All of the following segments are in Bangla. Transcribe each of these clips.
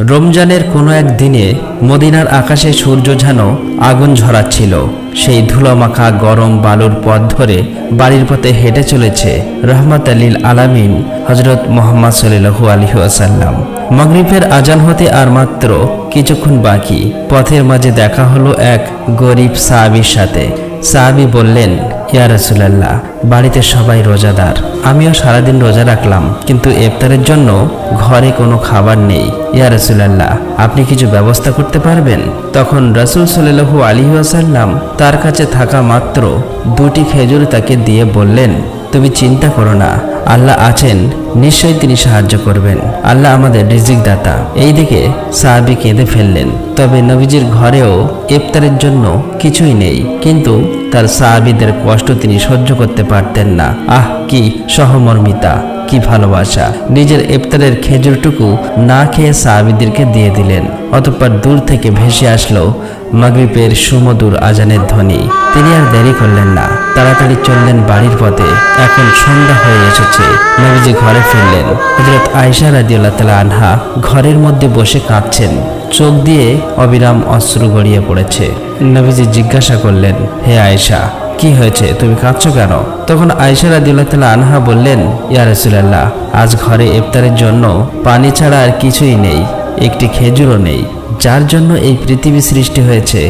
রমজানের কোনো এক দিনে মদিনার আকাশে সূর্য যেন আগুন ঝরাচ্ছিল। সেই ধুলোমাখা গরম বালুর পথ ধরে বাড়ির পথে হেঁটে চলেছে রহমাত লিল আলামিন হযরত মুহাম্মদ সাল্লাল্লাহু আলাইহি ওয়াসাল্লাম। মাগরিবের আজান হতে আর মাত্র কিছুক্ষণ বাকি। পথের মাঝে দেখা হলো এক গরিব সাহাবীর সাথে। সাহাবী বললেন, ইয়া রাসূলুল্লাহ, বাড়িতে সবাই রোজাদার, আমিও সারাদিন রোজা রাখলাম, কিন্তু ইফতারের জন্য ঘরে কোনো খাবার নেই। ইয়া রাসূলুল্লাহ, আপনি কিছু ব্যবস্থা করতে পারবেন? তখন রাসূল সাল্লাল্লাহু আলাইহি ওয়াসাল্লাম তার কাছে থাকা মাত্র 2টি খেজুর তাকে দিয়ে বললেন, তুমি চিন্তা করো না, আল্লাহ আছেন, নিশ্চয়ই তিনি সাহায্য করবেন। আল্লাহ আমাদের রিজিক দাতা। এইদিকে সাহাবী কেঁদে ফেললেন। তবে নবীজির ঘরেও ইফতারের জন্য কিছুই নেই, কিন্তু তার সাহাবীদের কষ্ট তিনি সহ্য করতে পারতেন না। আহ, কি সহমর্মিতা, কি ভালোবাসা! নিজের ইফতারের খেজুরটুকু না খেয়ে সাহাবীদেরকে দিয়ে দিলেন। অতঃপর দূর থেকে ভেসে আসলো মাগরিবের সুমধুর আজানের ধ্বনি। তিনি আর দেরি করলেন না, তাড়াতাড়ি চললেন বাড়ির পথে। এখন সন্ধ্যা হয়ে এসেছে। নবীজি ঘরে ফিরলেন। হযরত আয়েশা রাদিয়াল্লাহু তাআলা আনহা ঘরের মধ্যে বসে কাঁদছেন। চোখ দিয়ে অবিরাম অশ্রু গড়িয়ে পড়েছে। নবীজি জিজ্ঞাসা করলেন, হে আয়েশা, কি হয়েছে, তুমি কাঁদছো কেন? তখন আয়েশা রাদিয়াল্লাহু তাআলা আনহা বললেন, ইয়া রাসূলুল্লাহ, আজ ঘরে ইফতারের জন্য পানি ছাড়া আর কিছুই নেই, একটি খেজুরও নেই। যার জন্য এই পৃথিবী সৃষ্টি হয়েছে,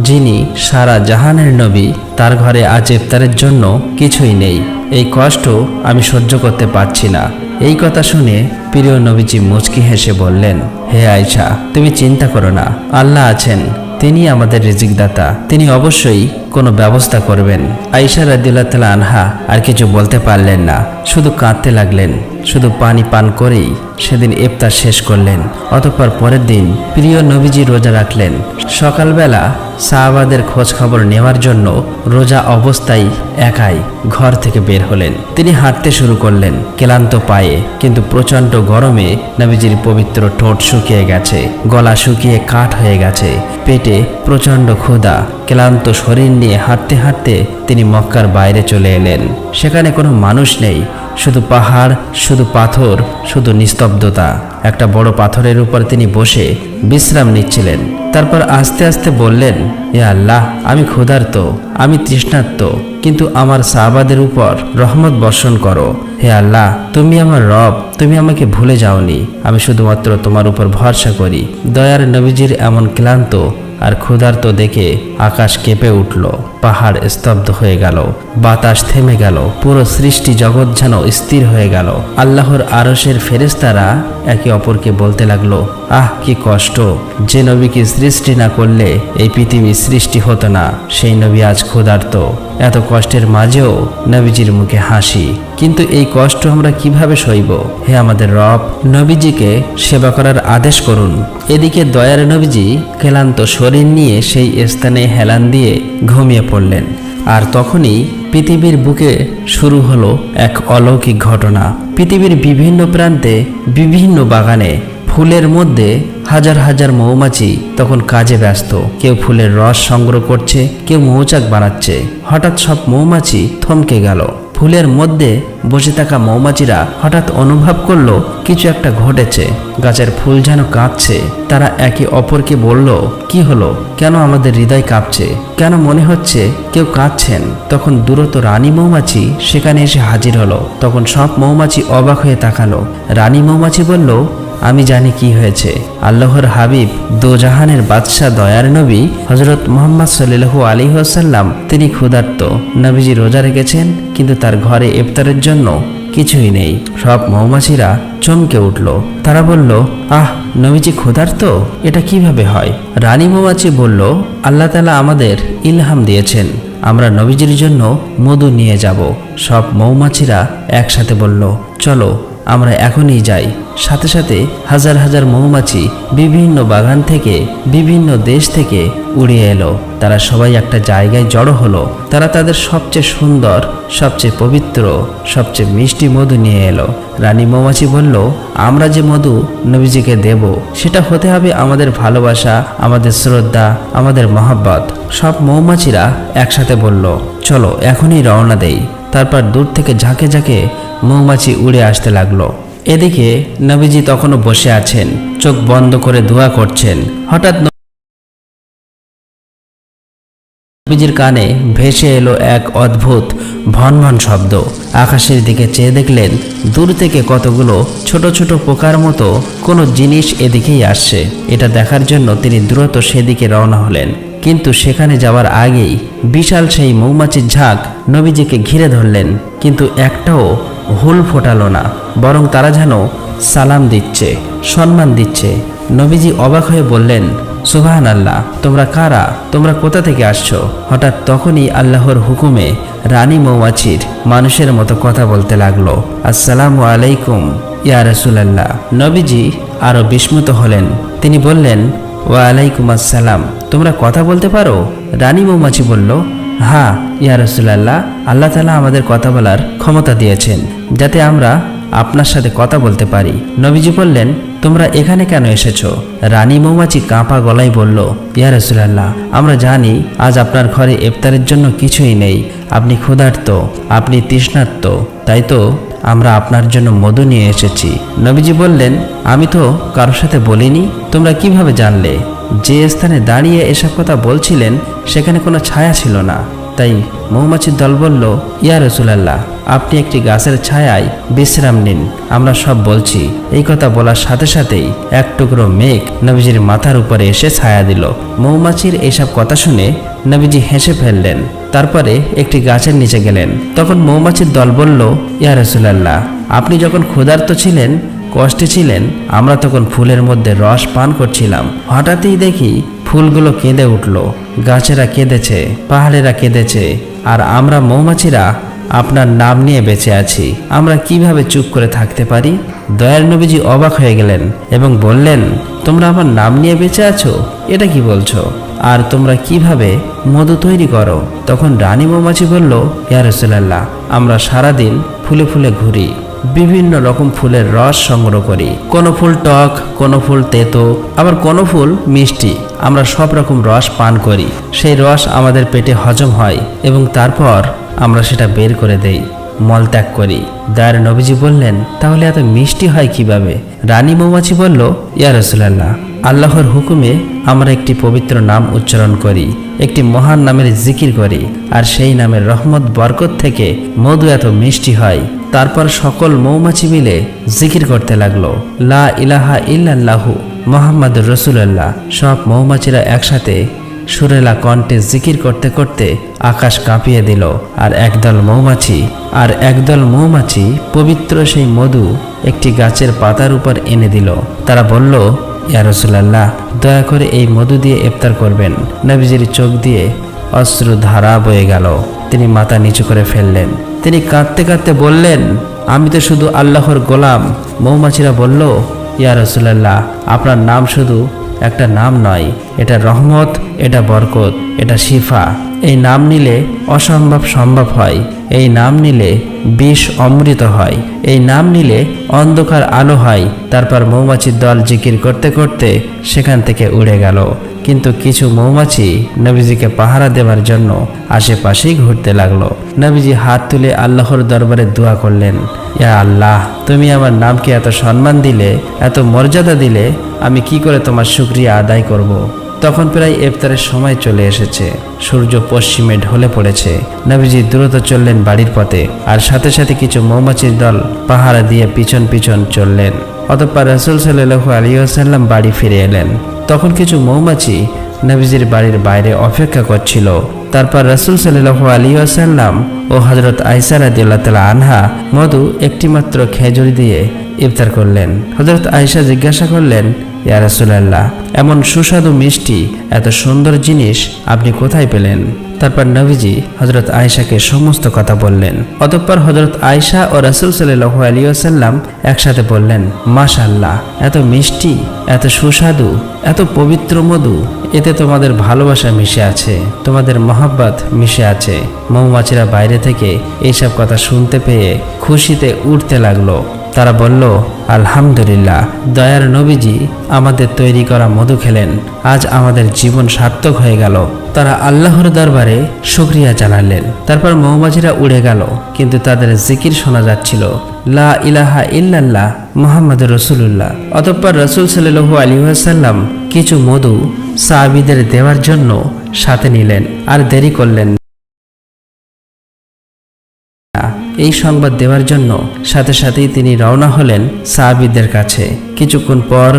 যিনি সারা জাহানের নবী, তার ঘরে আজ ইফতারের জন্য কিছুই নেই। এই কষ্ট আমি সহ্য করতে পারছি না। এই কথা শুনে প্রিয় নবীজি মুচকি হেসে বললেন, হে আয়েশা, তুমি চিন্তা করো না, আল্লাহ আছেন, তিনি আমাদের রিজিক দাতা, তিনি অবশ্যই কোনো ব্যবস্থা করবেন। আয়েশা রাদিয়াল্লাহু তাআলা আনহা আর কিছু বলতে পারলেন না, শুধু কাঁদতে লাগলেন। শুধু পানি পান করেই সেদিন ইফতার শেষ করলেন। অতঃপর পরের দিন প্রিয় নবীজি রোজা রাখলেন। সকালবেলা সাহাবাদের খোঁজ খবর নেওয়ার জন্য রোজা অবস্থায় একাই ঘর থেকে বের হলেন। তিনি হাঁটতে শুরু করলেন ক্লান্ত পায়ে, কিন্তু প্রচণ্ড গরমে নবীজির পবিত্র ঠোঁট শুকিয়ে গেছে, গলা শুকিয়ে কাঠ হয়ে গেছে, পেটে প্রচণ্ড ক্ষুধা। ক্লান্ত শরীর নিয়ে হাঁটতে হাঁটতে তিনি মক্কার বাইরে চলে এলেন। সেখানে কোনো মানুষ নেই, শুধু পাহাড়, শুধু পাথর, শুধু নিস্তব্ধতা। একটা বড় পাথরের উপর তিনি বসে বিশ্রাম নিচ্ছিলেন। তারপর আস্তে আস্তে বললেন, হে আল্লাহ, আমি ক্ষুধার্ত, আমি তৃষ্ণার্ত, কিন্তু আমার সাহাবাদের উপর রহমত বর্ষণ করো। হে আল্লাহ, তুমি আমার রব, তুমি আমাকে ভুলে যাওনি, আমি শুধুমাত্র তোমার উপর ভরসা করি। দয়ার নবীজির এমন ক্লান্ত আর ক্ষুধার্ত দেখে আকাশ কেঁপে উঠল, পাহাড় স্তব্ধ হয়ে গেল, বাতাস থেমে গেল, পুরো সৃষ্টি জগৎ যেন স্থির হয়ে গেল। আল্লাহর আরশের ফেরেশতারা একে অপরকে বলতে লাগলো, আহ, কি কষ্ট! যে নবীকে সৃষ্টি না করলে এই পৃথিবী সৃষ্টি হতো না, সেই নবী আজ ক্ষুধার্ত। এত কষ্টের মাঝেও নবীজির মুখে হাসি। কিন্তু এই কষ্ট আমরা কিভাবে সইব? হে আমাদের রব, নবীজিকে সেবা করার আদেশ করুন। এদিকে দয়ার নবীজি ক্লান্ত শরীর নিয়ে সেই স্থানে হেলান দিয়ে ঘুমিয়ে পড়লেন। আর তখনই পৃথিবীর বুকে শুরু হলো এক অলৌকিক ঘটনা। পৃথিবীর বিভিন্ন প্রান্তে, বিভিন্ন বাগানে, ফুলের মধ্যে হাজার হাজার মৌমাছি তখন কাজে ব্যস্ত। কেউ ফুলের রস সংগ্রহ করছে, কেউ মৌচাক বানাচ্ছে। হঠাৎ সব মৌমাছি থমকে গেল। ফুলের মধ্যে বসে থাকা মৌমাছিরা হঠাৎ অনুভব করলো কিছু একটা ঘটেছে। গাছের ফুল যেন কাঁপছে। তারা একে অপরকে বলল, কি হলো? কেন আমাদের হৃদয় কাঁপছে? কেন মনে হচ্ছে কেউ কাঁদছেন? তখন দূরত রানী মৌমাছি সেখানে এসে হাজির হলো। তখন সব মৌমাছি অবাক হয়ে তাকালো। রানী মৌমাছি বলল, আমি জানি কি হয়েছে। আল্লাহর হাবিব, দোজাহানের বাদশাহ, দয়ার নবী হযরত মুহাম্মদ সাল্লাল্লাহু আলাইহি ওয়াসাল্লাম, তিনি ক্ষুধার্ত। নবীজি রোজা রেখেছেন, কিন্তু তার ঘরে ইফতারের জন্য কিছুই নেই। সব মৌমাছিরা চমকে উঠল। তারা বলল, আহ, নবীজি ক্ষুধার্ত? এটা কিভাবে হয়? রানী মৌমাছি বলল, আল্লাহ তাআলা আমাদের ইলহাম দিয়েছেন, আমরা নবীজির জন্য মধু নিয়ে যাব। সব মৌমাছিরা একসাথে বলল, চলো আমরা এখনই যাই। সাথে সাথে হাজার হাজার মৌমাছি বিভিন্ন বাগান থেকে, বিভিন্ন দেশ থেকে উড়ে এলো। তারা সবাই একটা জায়গায় জড়ো হলো। তারা তাদের সবচেয়ে সুন্দর, সবচেয়ে পবিত্র, সবচেয়ে মিষ্টি মধু নিয়ে এলো। রানী মৌমাছি বলল, আমরা যে মধু নবীজিকে দেব, সেটা হতে হবে আমাদের ভালোবাসা, আমাদের শ্রদ্ধা, আমাদের মহব্বত। সব মৌমাছিরা একসাথে বলল, চলো এখনই রওনা দেই। তারপর দূর থেকে ঝাঁকে ঝাঁকে মৌমাছি উড়ে আসতে লাগলো। এদিকে নবীজি তখনও বসে আছেন, চোখ বন্ধ করে দোয়া করছেন। হঠাৎ নবীজির কানে ভেসে এলো এক অদ্ভুত ভনভন শব্দ। আকাশের দিকে চেয়ে দেখলেন দূর থেকে কতগুলো ছোট ছোট পোকার মতো কোনো জিনিস এদিকেই আসছে। এটা দেখার জন্য তিনি দ্রুত সেদিকে রওনা হলেন, কিন্তু সেখানে যাওয়ার আগেই বিশাল সেই মৌমাছির ঝাঁক নবীজিকে ঘিরে ধরলেন, কিন্তু একটাও হুল ফোটালো না, বরং তারা যেন সালাম দিচ্ছে, সম্মান দিচ্ছে। নবীজি অবাক হয়ে বললেন, সুবহানাল্লাহ, তোমরা কারা? তোমরা কোথা থেকে আসছো? হঠাৎ তখনই আল্লাহর হুকুমে রানী মৌমাছির মানুষের মতো কথা বলতে লাগলো, আসসালামু আলাইকুম ইয়া রাসূলুল্লাহ। নবীজি আরো বিস্মিত হলেন। তিনি বললেন, ওয়া আলাইকুম আসসালাম, তোমরা কথা বলতে পারো? রানী মৌমাছি বলল, হ্যাঁ ইয়া রাসূলুল্লাহ, আল্লাহ তাআলা আমাদের কথা বলার ক্ষমতা দিয়েছেন যাতে আমরা আপনার সাথে কথা বলতে পারি। নবীজি বললেন, তোমরা এখানে কেন এসেছো? রানী মৌমাছি কাঁপা গলায় বলল, ইয়া রাসূলুল্লাহ, আমরা জানি আজ আপনার ঘরে ইফতারের জন্য কিছুই নেই। আপনি ক্ষুধার্ত, আপনি তৃষ্ণার্ত, তাই তো আমরা আপনার জন্য মধু নিয়ে এসেছি। নবীজি বললেন, আমি তো কারোর সাথে বলিনি, তোমরা কিভাবে জানলে? যে স্থানে দাঁড়িয়ে এসব কথা বলছিলেন সেখানে কোনো ছায়া ছিল না। তাই মৌমাছির দল বলল, ইয়া রাসূলুল্লাহ, আপনি একটি গাছের ছায়ায় বিশ্রাম নিন, আমরা সব বলছি। এই কথা বলার সাথে সাথেই এক টুকরো মেঘ নবীজির মাথার উপরে এসে ছায়া দিল। মৌমাছির এইসব কথা শুনে নবীজি হেসে ফেললেন, তারপরে একটি গাছের নিচে গেলেন। তখন মৌমাছির দল বলল, ইয়া রাসূলুল্লাহ, আপনি যখন ক্ষুধার্ত ছিলেন, কষ্টে ছিলেন, আমরা তখন ফুলের মধ্যে রস পান করছিলাম। হঠাৎই দেখি ফুলগুলো কেঁদে উঠল, গাছেরা কেঁদেছে, পাহাড়েরা কেঁদেছে, আর আমরা মৌমাছিরা আপনার নাম নিয়ে বেঁচে আছি। আমরা কিভাবে চুপ করে থাকতে পারি? দয়ার নবীজি অবাক হয়ে গেলেন এবং বললেন, তোমরা আমার নাম নিয়ে বেঁচে আছো? এটা কি বলছো? আর তোমরা কিভাবে মধু তৈরি করো? তখন রানী মৌমাছি বলল, ইয়া রাসূলুল্লাহ, আমরা সারাদিন ফুলে ফুলে ঘুরি, বিভিন্ন রকম ফুলের রস সংগ্রহ করি। কোনো ফুল টক, কোনো ফুল তেতো, আবার কোনো ফুল মিষ্টি। আমরা সব রকম রস পান করি, সেই রস আমাদের পেটে হজম হয় এবং তারপর আমরা সেটা বের করে দেই, মলত্যাগ করি। দয়ার নবীজি বললেন, তাহলে এত মিষ্টি হয় কিভাবে? রানী মৌমাছি বলল, ইয়া রাসূলুল্লাহ, আল্লাহর হুকুমে আমরা একটি পবিত্র নাম উচ্চারণ করি, একটি মহান নামের জিকির করি, আর সেই নামের রহমত বরকত থেকে মধু এত মিষ্টি হয়। তারপর সকল মৌমাছি মিলে জিকির করতে লাগলো, লা ইলাহা ইল্লাল্লাহু মুহাম্মাদুর রাসূলুল্লাহ। সব মৌমাছিরা একসাথে সুরেলা কণ্ঠে জিকির করতে করতে আকাশ কাঁপিয়ে দিল। আর একদল মৌমাছি পবিত্র সেই মধু একটি গাছের পাতার উপর এনে দিল। তারা বলল, ইয়া রাসূলুল্লাহ, দয়া করে এই মধু দিয়ে ইফতার করবেন। নবীজির চোখ দিয়ে অশ্রু ধারা বয়ে গেল। তিনি মাথা নিচু করে ফেললেন। তিনি কাঁদতে কাঁদতে বললেন, আমি তো শুধু আল্লাহর গোলাম। মৌমাছিরা বলল, ইয়া রাসূলুল্লাহ, আপনার নাম শুধু একটা নাম নয়, এটা রহমত, এটা বরকত, এটা শিফা। এই নাম নিলে অসম্ভব সম্ভব হয়, এই নাম নিলে বিষ অমৃত হয়, এই নাম নিলে অন্ধকার আলো হয়। তারপর মৌমাছির দল জিকির করতে করতে সেখান থেকে উড়ে গেল। কিন্তু কিছু মৌমাছি নবীজিকে পাহারা দেওয়ার জন্য আশেপাশেই ঘুরতে লাগলো। নবীজি হাত তুলে আল্লাহর দরবারে দোয়া করলেন, ইয়া আল্লাহ, তুমি আমার নামকে এত সম্মান দিলে, এত মর্যাদা দিলে, আমি কি করে তোমার শুকরিয়া আদায় করব। তখন প্রায় ইফতারের সময় চলে এসেছে। সূর্য পশ্চিমে ঢলে পড়েছে। নবীজি দ্রুত চললেন বাড়ির পথে, আর সাথে সাথে কিছু মৌমাছির দল পাহারা দিয়ে পিছন পিছন চললেন। অতঃপর রাসূল সাল্লাল্লাহু আলাইহি ওয়াসাল্লাম বাড়ি ফিরে এলেন। তখন কিছু মৌমাছি নবীজির বাড়ির বাইরে অপেক্ষা করছিল। তারপর রাসূল সাল্লাল্লাহু আলাইহি ওয়াসাল্লাম ও হযরত আয়েশা রাদিয়াল্লাহু তাআলা আনহা মধু একটিমাত্র খেজুর দিয়ে ইফতার করলেন। হযরত আয়েশা জিজ্ঞাসা করলেন, ইয়া রাসূলুল্লাহ, এমন সুস্বাদু মিষ্টি, এত সুন্দর জিনিস আপনি কোথায় পেলেন? তারপর নবীজি হযরত আয়েশাকে সমস্ত কথা বললেন। অতঃপর হযরত আয়েশা ও রাসূল সাল্লাল্লাহু আলাইহি ওয়াসাল্লাম একসাথে বললেন, মাশাআল্লাহ, এত মিষ্টি, এত সুস্বাদু, এত পবিত্র মধু, এতে তোমাদের ভালোবাসা মিশে আছে, তোমাদের মহব্বত মিশে আছে। মৌমাছিরা বাইরে থেকে এইসব কথা শুনতে পেয়ে খুশিতে উঠতে লাগলো। তারা বলল, আলহামদুলিল্লাহ, দয়ার নবীজি আমাদের তৈরি করা মধু খেলেন, আজ আমাদের জীবন সার্থক হয়ে গেল। তারা আল্লাহর দরবারে শুকরিয়া জানালেন। তারপর মৌমাছিরা উড়ে গেল, কিন্তু তাদের জিকির শোনা যাচ্ছিল, লা ইলাহা ইল্লাল্লাহ মুহাম্মাদুর রাসূলুল্লাহ। অতঃপর রাসূল সাল্লাল্লাহু আলাইহি ওয়াসাল্লাম কিছু মধু সাহাবীদের দেওয়ার জন্য সাথে নিলেন, আর দেরি করলেন না। এই সংবাদ দেওয়ার জন্য সাথে সাথেই তিনি রওনা হলেন সাহাবীদের কাছে। কিছুক্ষণ পর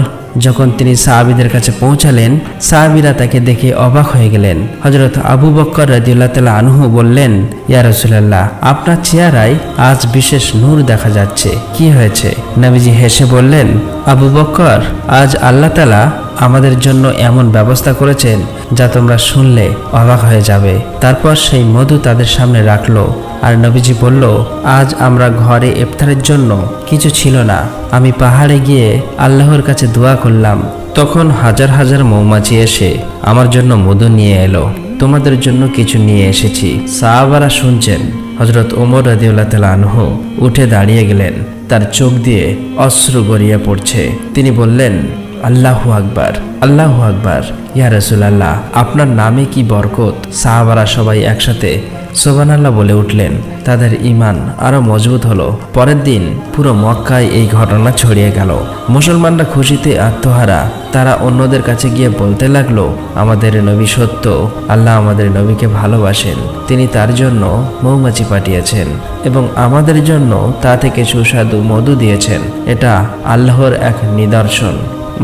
যখন তিনি সাহাবীদের কাছে পৌঁছালেন, সাহাবীরা তাকে দেখে অবাক হয়ে গেলেন। হযরত আবু বকর রাদিয়াল্লাহু তাআলা আনহু বললেন, ইয়া রাসূলুল্লাহ, আপনার চেহারায় আজ বিশেষ নূর দেখা যাচ্ছে, কি হয়েছে? নবীজি হেসে বললেন, আবু বকর, আজ আল্লাহ তাআলা আমাদের জন্য এমন ব্যবস্থা করেছেন যা তোমরা শুনলে অবাক হয়ে যাবে। তারপর সেই মধু তাদের সামনে রাখলো, আর নবীজি বলল, আজ আমরা ঘরে ইফতারের জন্য কিছু ছিল না, আমি পাহাড়ে গিয়ে আল্লাহর কাছে দোয়া করলাম, তখন হাজার হাজার মৌমাছি এসে আমার জন্য মধু নিয়ে এলো, তোমাদের জন্য কিছু নিয়ে এসেছি। সাহাবারা শুনছেন। হযরত ওমর রাদিয়াল্লাহু তাআলা আনহু উঠে দাঁড়িয়ে গেলেন, তার চোখ দিয়ে অশ্রু গড়িয়ে পড়ছে। তিনি বললেন, আল্লাহু আকবার, আল্লাহু আকবার, ইয়া রাসূলুল্লাহ, আপনার নামে কি বরকত। সাহাবারা সবাই একসাথে সুবহানাল্লাহ বলে উঠলেন। তাদের ঈমান আরো মজবুত হলো। পরের দিন পুরো মক্কায় এই ঘটনা ছড়িয়ে গেল। মুসলমানরা খুশিতে আত্মহারা। তারা অন্যদের কাছে গিয়ে বলতে লাগলো, আমাদের নবী সত্য, আল্লাহ আমাদের নবীকে ভালোবাসেন, তিনি তার জন্য মৌমাছি পাঠিয়েছেন এবং আমাদের জন্য তা থেকে সুস্বাদু মধু দিয়েছেন। এটা আল্লাহর এক নিদর্শন।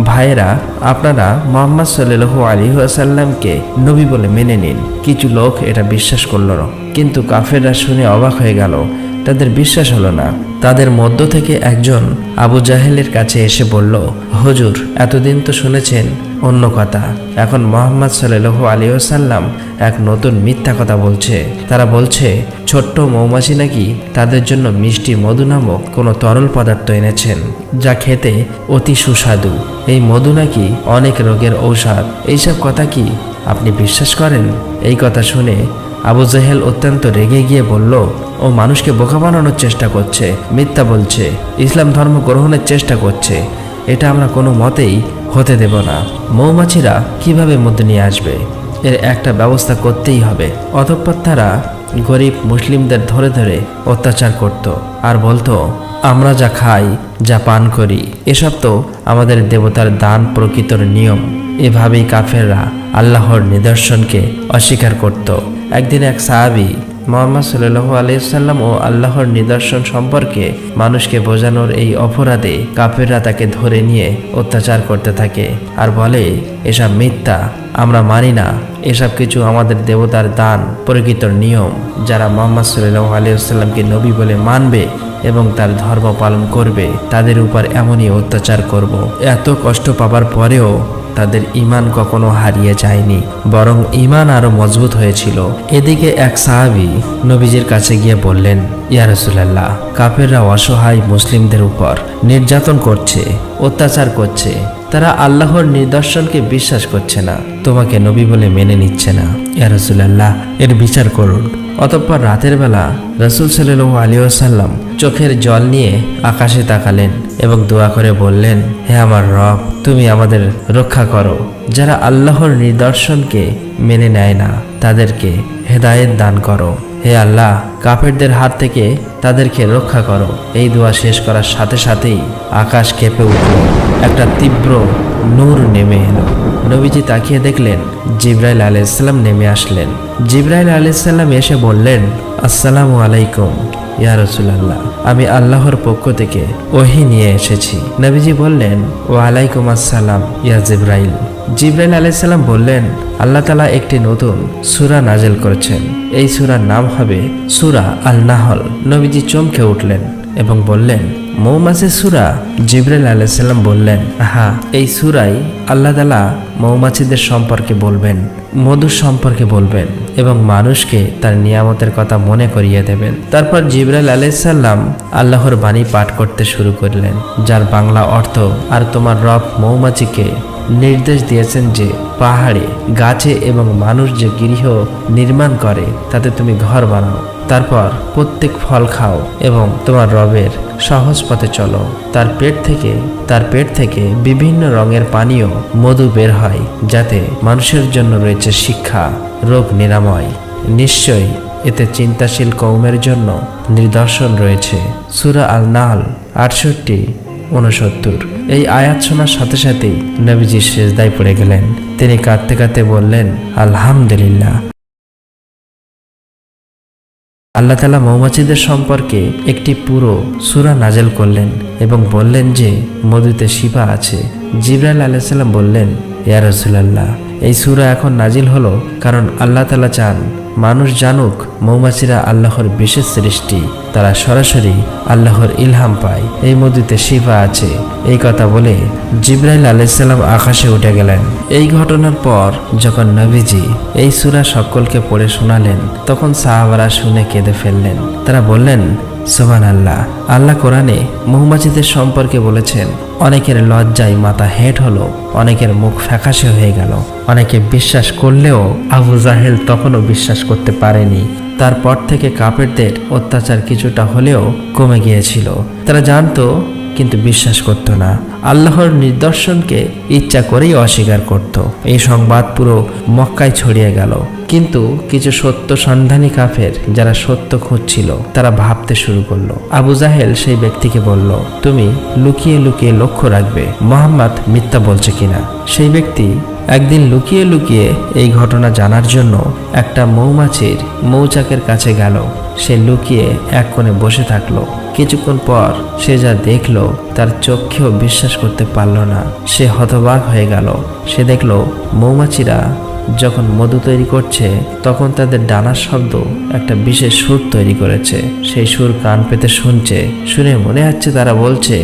ভাইয়েরা, আপনারা মুহাম্মদ সাল্লাল্লাহু আলাইহি ওয়াসাল্লামকে নবী বলে মেনে নিন। কিছু লোক এটা বিশ্বাস করল না, কিন্তু কাফেররা শুনে অবাক হয়ে গেল, তাদের বিশ্বাস হলো না। তাদের মধ্য থেকে একজন আবু জাহেলের কাছে এসে বলল, হুজুর, এতদিন তো শুনেছেন অন্য কথা, এখন মুহাম্মদ সাল্লাল্লাহু আলাইহি ওয়াসাল্লাম এক নতুন মিথ্যা কথা বলছে। তারা বলছে ছোট্ট মৌমাছি নাকি তাদের জন্য মিষ্টি মধু নামক কোনো তরল পদার্থ এনেছেন, যা খেতে অতি সুস্বাদু। এই মধু নাকি অনেক রোগের ঔষধ। এইসব কথা কি আপনি বিশ্বাস করেন? এই কথা শুনে আবু জাহেল অত্যন্ত রেগে গিয়ে বলল, ও মানুষকে বোকা বানানোর চেষ্টা করছে, মিথ্যা বলছে, ইসলাম ধর্ম গ্রহণের চেষ্টা করছে, এটা আমরা কোনো মতেই হতে দেব না। মৌমাছিরা কিভাবে মধু নিয়ে আসবে? এর একটা ব্যবস্থা করতেই হবে। অতঃপর তারা গরিব মুসলিমদের ধরে ধরে অত্যাচার করত আর বলতো, আমরা যা খাই, যা পান করি, এসব তো আমাদের দেবতার দান প্রকৃতর নিয়ম। এভাবেই কাফেররা আল্লাহর নিদর্শনকে অস্বীকার করত। একদিন এক সাহাবী মুহাম্মদ সাল্লাল্লাহু আলাইহি ওয়াসাল্লাম ও আল্লাহর নিদর্শন সম্পর্কে মানুষকে বোঝানোর এই অপরাধে কাফেররা তাকে ধরে নিয়ে অত্যাচার করতে থাকে আর বলে, এসব মিথ্যা, আমরা মানি না, এসব কিছু আমাদের দেবতার দান প্রকৃতর নিয়ম। যারা মুহাম্মদ সাল্লাল্লাহু আলাইহি ওয়াসাল্লামকে নবী বলে মানবে এবং তার ধর্ম পালন করবে, তাদের উপর এমনই অত্যাচার করব। এত কষ্ট পাবার পরেও তাদের ঈমান কখনো হারিয়ে যায়নি, বরং ঈমান আরো মজবুত হয়েছিল। এদিকে এক সাহাবী নবীজির কাছে গিয়ে বললেন, ইয়া রাসূলুল্লাহ, কাফেররা অসহায় মুসলিমদের উপর নির্যাতন করছে, অত্যাচার করছে, তারা আল্লাহর নিদর্শনকে বিশ্বাস করছে না, তোমাকে নবী বলে মেনে নিচ্ছে না। ইয়া রাসূলুল্লাহ, এর বিচার করুন। অতঃপর রাতের বেলা রাসূল সাল্লাল্লাহু আলাইহি ওয়াসাল্লাম চোখের জল নিয়ে আকাশে তাকালেন এবং দোয়া করে বললেন, হে আমার রব, তুমি আমাদের রক্ষা করো। যারা আল্লাহর নিদর্শনকে মেনে নেয় না, তাদেরকে হেদায়েত দান করো। হে আল্লাহ, কাফেরদের হাত থেকে তাদেরকে রক্ষা করো। এই দোয়া শেষ করার সাথে সাথেই আকাশ কেঁপে উঠল, একটা তীব্র নূর নেমে এলো। নবীজি তাকিয়ে দেখলেন জিবরাইল আলাইহিস সালাম নেমে আসলেন। জিবরাইল আলাইহিস সালাম এসে বললেন, আসসালামু আলাইকুম ইয়া রাসূলুল্লাহ, আমি আল্লাহর পক্ষ থেকে ওহী নিয়ে এসেছি। নবীজি বললেন, ওয়া আলাইকুম আসসালাম ইয়া জিবরাইল। জিবরাইল আলাইহিস সালাম বললেন, আল্লাহ তাআলা একটি নতুন সূরা নাযিল করেছেন, এই সূরার নাম হবে সূরা আল নাহল। নবীজি চমকে উঠলেন এবং বললেন, মৌমাছির সূরা? জিবরাইল আলাইহিস সালাম বললেন, হ্যাঁ, এই সূরায় আল্লাহ তাআলা মৌমাছিদের সম্পর্কে বলবেন, মধু সম্পর্কে বলবেন এবং মানুষকে তার নিয়ামতের কথা মনে করিয়ে দেবেন। তারপর জিবরাইল আলাইহিস সালাম আল্লাহর বাণী পাঠ করতে শুরু করলেন, যার বাংলা অর্থ, আর তোমার রব মৌমাছিকে নির্দেশ দিয়েছেন যে পাহাড়ে, গাছে এবং মানুষ যে গৃহ নির্মাণ করে তাতে তুমি ঘর বানাও। তারপর প্রত্যেক ফল খাও এবং তোমার রবের সহজ পথে চলো। তার পেট থেকে বিভিন্ন রঙের পানীয় মধু বের হয়, যাতে মানুষের জন্য রয়েছে শিক্ষা, রোগ নিরাময়। নিশ্চয়ই এতে চিন্তাশীল কওমের জন্য নিদর্শন রয়েছে। সূরা আল নাহল 68-69। এই আয়াত শোনার সাথে সাথেই নবীজি সিজদায় পড়ে গেলেন। তিনি কাঁদতে কাঁদতে বললেন, আলহামদুলিল্লাহ। আল্লাহ তাআলা মৌমাছিদের সম্পর্কে একটি পুরো সূরা নাযিল করলেন এবং বললেন যে মধুতে শিফা আছে। জিবরাইল আলাইহিস সালাম বললেন, ইয়া রাসূলুল্লাহ, এই সূরা এখন নাজিল হলো কারণ আল্লাহ তাআলা চান মানুষ জানুক মৌমাছিরা আল্লাহর বিশেষ সৃষ্টি। তারা সরাসরি আল্লাহর ইলহাম পায়, এই মধুতে শিফা আছে। এই কথা বলে জিবরাইল আলাইহিস সালাম আকাশে উঠে গেলেন। এই ঘটনার পর যখন নবীজি এই সূরা সকলকে পড়ে শোনালেন, তখন সাহাবারা শুনে কেঁদে ফেললেন। তারা বললেন, সুবহানাল্লাহ, আল্লাহ কোরআনে মৌমাছিদের সম্পর্কে বলেছেন, অনেকের লজ্জায় মাথা হেঁট হলো, অনেকের মুখ ফ্যাকাশে হয়ে গেল। অনেকে বিশ্বাস করলেও আবু জাহেল তখনও বিশ্বাস করতে পারেনি। তারপর থেকে কাফেরদের অত্যাচার কিছুটা হলেও কমে গিয়েছিল। তারা জানতো কিন্তু বিশ্বাস করত না। আল্লাহর নিদর্শনকে ইচ্ছা করেই অস্বীকার করত। এই সংবাদ পুরো মক্কায় ছড়িয়ে গেল। কিন্তু কিছু সত্য সন্ধানী কাফের যারা সত্য খুঁজছিল, তারা ভাবতে শুরু করলো। আবু জাহেল সেই ব্যক্তিকে বলল, তুমি লুকিয়ে লুকিয়ে লক্ষ্য রাখবে মুহাম্মদ মিথ্যা বলছে কিনা। সেই ব্যক্তি একদিন লুকিয়ে লুকিয়ে এই ঘটনা জানার জন্য একটা মৌমাছির মৌচাকের কাছে গেল। সে লুকিয়ে এক কোণে বসে থাকলো। কিছুক্ষণ পর সে যা দেখলো তার চোখেও বিশ্বাস করতে পারল না। সে হতবাক হয়ে গেল। সে দেখলো মৌমাছিরা যখন মধু তৈরি করছে, তখন তাদের ডানার শব্দ একটা বিশেষ সুর তৈরি করেছে। সেই সুর কান পেতে শুনছে। শুনে মনে হচ্ছে তারা বলছে,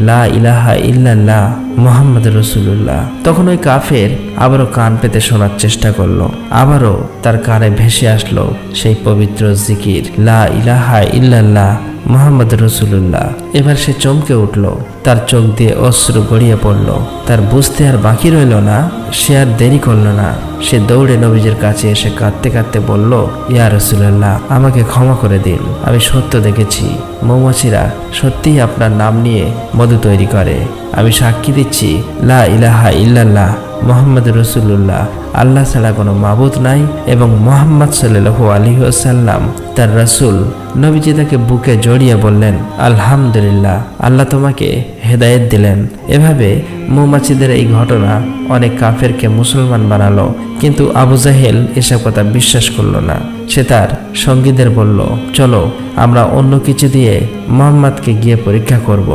লা ইলাহা ইল্লাল্লাহ মুহাম্মাদুর রাসূলুল্লাহ। তখন ওই কাফের আবারও কান পেতে শোনার চেষ্টা করলো। আবারও তার কানে ভেসে আসলো সেই পবিত্র জিকির, লা ইলাহা ইল্লাল্লাহ মুহাম্মাদুর রাসূলুল্লাহ। এবার সে চমকে উঠল। তার চোখ দিয়ে অশ্রু গড়িয়ে পড়ল। তার বুঝতে আর বাকি রইল না। সে আর দেরি করল না। সে দৌড়ে নবীজির কাছে এসে কাঁদতে কাঁদতে বলল, ইয়া রাসূলুল্লাহ, আমাকে ক্ষমা করে দিন। আমি সত্য দেখেছি, মৌমাছিরা সত্যিই আপনার নাম নিয়ে মধু তৈরি করে। আমি সাক্ষী দিচ্ছি, লা ইলাহা ইল্লাল্লাহ মুহাম্মাদুর রাসূলুল্লাহ, আল্লাহ ছাড়া কোনো মাবুদ নাই এবং মুহাম্মদ সাল্লাল্লাহু আলাইহি ওয়াসাল্লাম তার রাসূল। নবীজি তাকে বুকে জড়িয়ে বললেন, আলহামদুলিল্লাহ, আল্লাহ তোমাকে হেদায়েত দিলেন। এভাবে মৌমাছিদের এই ঘটনা অনেক কাফেরকে মুসলমান বানালো। কিন্তু আবু জাহেল এসব কথা বিশ্বাস করল না। সে তার সঙ্গীদের বলল, চলো আমরা অন্য কিছু দিয়ে মুহাম্মদকে গিয়ে পরীক্ষা করব।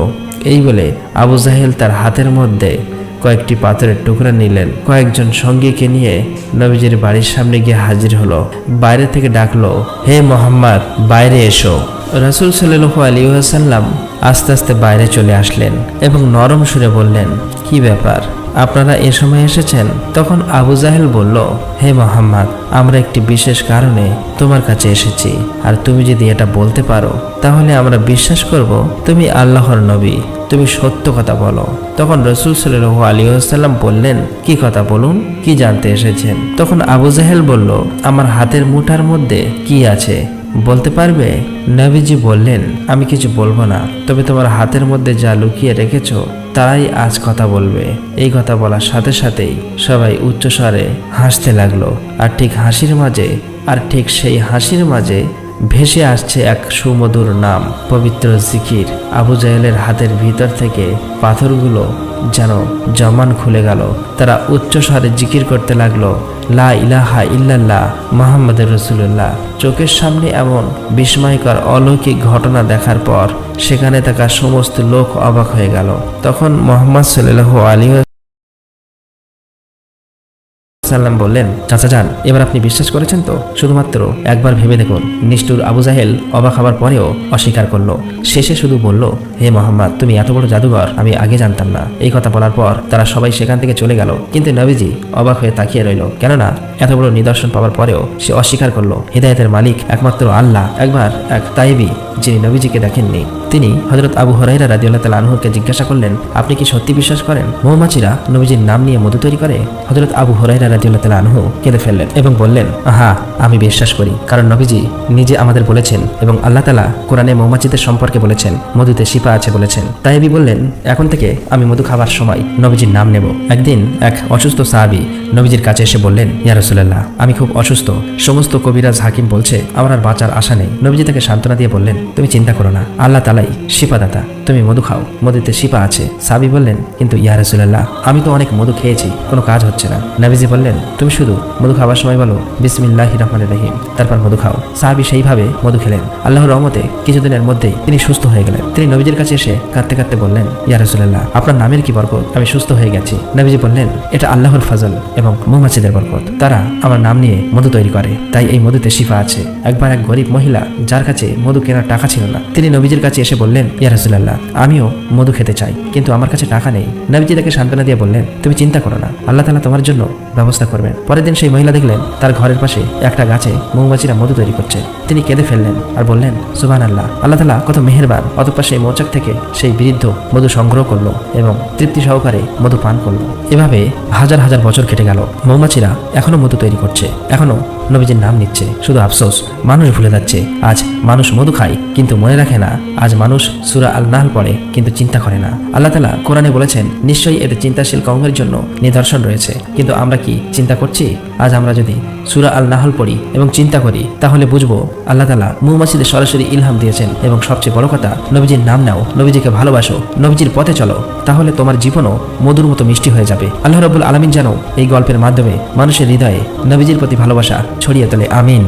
এই বলে আবু জাহেল তার হাতের মধ্যে কয়েকটি পাথরের টুকরা নিলেন। কয়েকজন সঙ্গীকে নিয়ে নবীজির বাড়ির সামনে গিয়ে হাজির হলো। বাইরে থেকে ডাকলো, হে মুহাম্মদ, বাইরে এসো। রাসূল সাল্লাল্লাহু আলাইহি ওয়াসাল্লাম আস্তে আস্তে বাইরে চলে আসলেন এবং নরম সুরে বললেন, কি ব্যাপার, আপনারা এ সময় এসেছেন? তখন আবু জাহেল বলল, হে মুহাম্মদ, আমরা একটি বিশেষ কারণে তোমার কাছে এসেছি। আর তুমি যদি এটা বলতে পারো তাহলে আমরা বিশ্বাস করব তুমি আল্লাহর নবী। তুমি সত্য কথা বলো। তখন রাসূল সাল্লাল্লাহু আলাইহি ওয়াসাল্লাম বললেন, কি কথা বলুন, কি জানতে এসেছেন? তখন আবু জাহেল বলল, আমার হাতের মুঠার মধ্যে কি আছে বলতে পারবে? নবীজি বললেন, আমি কিছু বলবো না, তবে তোমার হাতের মধ্যে যা লুকিয়ে রেখেছো তারাই আজ কথা বলবে। এই কথা বলার সাথে সাথেই সবাই উচ্চস্বরে হাসতে লাগলো। আর ঠিক সেই হাসির মাঝে ভেসে আসছে এক সুমধুর নাম, পবিত্র জিকির। আবু জাহেলের হাতের ভিতর থেকে পাথরগুলো যেন জমান খুলে গেল। তারা উচ্চস্বরে জিকির করতে লাগলো, লা ইলাহা ইল্লাল্লাহ মুহাম্মাদুর রাসূলুল্লাহ। চোখের সামনে এমন বিস্ময়কর অলৌকিক ঘটনা দেখার পর সেখানে থাকা সমস্ত লোক অবাক হয়ে গেল। তখন মুহাম্মদ সাল্লাল্লাহু আলাইহি সাল্লাম বললেন, চাচা যান, এবার আপনি বিশ্বাস করেছেন তো? শুধুমাত্র একবার ভেবে দেখুন। নিষ্ঠুর আবু জাহেল অবাক হবার পরেও অস্বীকার করলো। শেষে শুধু বলল, হে মুহাম্মদ, তুমি এত বড় জাদুঘর আমি আগে জানতাম না। এই কথা বলার পর তারা সবাই সেখান থেকে চলে গেল। কিন্তু নবীজি অবাক হয়ে তাকিয়ে রইল, কেননা এত বড় নিদর্শন পাওয়ার পরেও সে অস্বীকার করলো। হিদায়াতের মালিক একমাত্র আল্লাহ। একবার এক তাইবি, যিনি নবীজিকে দেখেননি, তিনি হযরত আবু হুরায়রা রাদিয়াল্লাহু তাআলা আনহুকে জিজ্ঞাসা করলেন, আপনি কি সত্যি বিশ্বাস করেন মৌমাছিরা নবীজির নাম নিয়ে মধু তৈরি করে? হযরত আবু হুরায়রা রাদিয়াল্লাহু তাআলা আনহু কেঁদে ফেললেন এবং বললেন, হ্যাঁ, আমি বিশ্বাস করি, কারণ নবীজি নিজে আমাদের বলেছেন এবং আল্লাহ তাআলা কোরআনে মৌমাছিদের সম্পর্কে বলেছেন মধুতে শিফা আছে বলেছেন। তাই আমি বললেন, এখন থেকে আমি মধু খাবার সময় নবীজির নাম নেব। একদিন এক অসুস্থ সাহাবী নবীজির কাছে এসে বললেন, ইয়া রাসূলুল্লাহ, আমি খুব অসুস্থ, সমস্ত কবিরাজ হাকিম বলছে আমার আর বাঁচার আশা নেই। নবীজি তাকে সান্ত্বনা দিয়ে বললেন, তুমি চিন্তা করো না, আল্লাহ তাআলাই শিফাদাতা, তুমি মধু খাও, মধুতে শিফা আছে। সাহাবী বললেন, কিন্তু ইয়া রাসূলুল্লাহ, আমি তো অনেক মধু খেয়েছি, কোনো কাজ হচ্ছে না। নবীজি বললেন, তুমি শুধু মধু খাবার সময় বলো বিসমিল্লাহির রহমানির রহিম, তারপর মধু খাও। সাহাবী সেইভাবে মধু খেলেন। আল্লাহর রহমতে কিছুদিনের মধ্যেই তিনি সুস্থ হয়ে গেলেন। তিনি নবীজির কাছে এসে কাঁদতে কাঁদতে বললেন, ইয়া রাসূলুল্লাহ, আপনার নামের কি বরকত, আমি সুস্থ হয়ে গেছি। নবীজি বললেন, এটা আল্লাহর ফজল এবং মৌমাছিদের বরকত, তারা আমার নাম নিয়ে মধু তৈরি করে, তাই এই মধুতে শিফা আছে। একবার এক গরিব মহিলা যার কাছে মধু কেনার টাকা ছিল না, তিনি নবীজির কাছে এসে বললেন, ইয়া রাসূলুল্লাহ, আমিও মধু খেতে চাই, কিন্তু আমার কাছে টাকা নেই। নবীজি তাকে সান্ত্বনা দিয়ে বললেন, তুমি চিন্তা করো না, আল্লাহ তাআলা তোমার জন্য ব্যবস্থা করবেন। পরের দিন সেই মহিলা দেখলেন তার ঘরের পাশে একটা গাছে মৌমাছিরা মধু তৈরি করছে। তিনি কেঁদে ফেললেন আর বললেন, সুবহানাল্লাহ, আল্লাহ তাআলা কত মেহেরবান। অতঃপর সেই মৌচাক থেকে সেই বৃদ্ধ মধু সংগ্রহ করলো এবং তৃপ্তি সহকারে মধু পান করলো। এভাবে হাজার হাজার বছর কেটে গেল। মৌমাছিরা এখনো মধু তৈরি করছে, এখনো নবীজির নাম নিচ্ছে। শুধু আফসোস, মানুষ ভুলে যাচ্ছে। আজ মানুষ মধু খায় কিন্তু মনে রাখে না। আজ মানুষ সূরা আল নাহল পড়ে কিন্তু চিন্তা করে না। আল্লাহ তাআলা কোরআনে বলেছেন, নিশ্চয়ই এতে চিন্তাশীল কওমের জন্য নিদর্শন রয়েছে। কিন্তু আমরা কি চিন্তা করছি? আজ আমরা যদি সূরা আল নাহল পড়ি এবং চিন্তা করি, তাহলে বুঝবো আল্লাহ তাআলা মৌমাছিদের সরাসরি ইলহাম দিয়েছেন। এবং সবচেয়ে বড় কথা, নবীজির নাম নাও, নবীজিকে ভালোবাসো, নবীজির পথে চলো, তাহলে তোমার জীবনও মধুর মতো মিষ্টি হয়ে যাবে। আল্লাহ রাব্বুল আলামিন যেন এই গল্পের মাধ্যমে মানুষের হৃদয়ে নবীজির প্রতি ভালোবাসা ছড়িয়ে তোলে। আমিন।